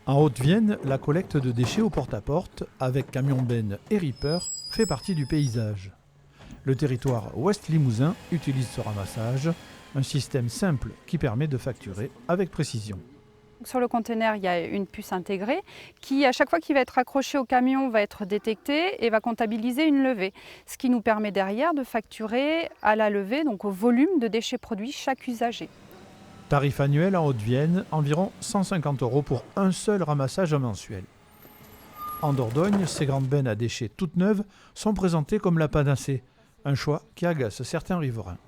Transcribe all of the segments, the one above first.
En Haute-Vienne, la collecte de déchets au porte-à-porte, avec camion-benne et ripper, fait partie du paysage. Le territoire Ouest Limousin utilise ce ramassage, un système simple qui permet de facturer avec précision. Sur le conteneur, il y a une puce intégrée qui, à chaque fois qu'il va être accroché au camion, va être détectée et va comptabiliser une levée. Ce qui nous permet derrière de facturer à la levée, donc au volume de déchets produits chaque usager. Tarif annuel en Haute-Vienne, environ 150 € pour un seul ramassage mensuel. En Dordogne, ces grandes bennes à déchets toutes neuves sont présentées comme la panacée, un choix qui agace certains riverains.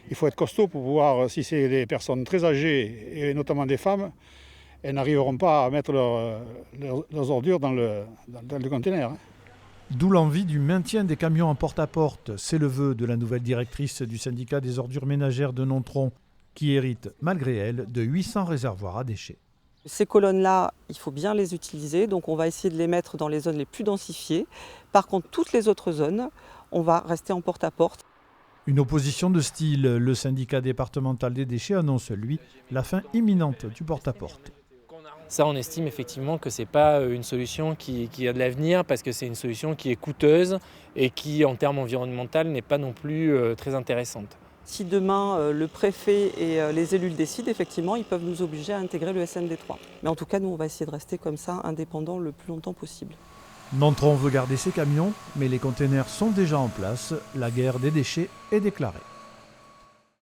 Il faut être costaud pour pouvoir, si c'est des personnes très âgées, et notamment des femmes, elles n'arriveront pas à mettre leurs ordures dans le conteneur. D'où l'envie du maintien des camions en porte-à-porte. C'est le vœu de la nouvelle directrice du syndicat des ordures ménagères de Nontron, qui hérite, malgré elle, de 800 réservoirs à déchets. Ces colonnes-là, il faut bien les utiliser, donc on va essayer de les mettre dans les zones les plus densifiées. Par contre, toutes les autres zones, on va rester en porte-à-porte. Une opposition de style, le syndicat départemental des déchets annonce, lui, la fin imminente du porte-à-porte. Ça, on estime effectivement que ce n'est pas une solution qui a de l'avenir parce que c'est une solution qui est coûteuse et qui, en termes environnementaux, n'est pas non plus très intéressante. Si demain le préfet et les élus le décident, effectivement, ils peuvent nous obliger à intégrer le SND3. Mais en tout cas, nous, on va essayer de rester comme ça, indépendants le plus longtemps possible. Nontron veut garder ses camions, mais les containers sont déjà en place. La guerre des déchets est déclarée.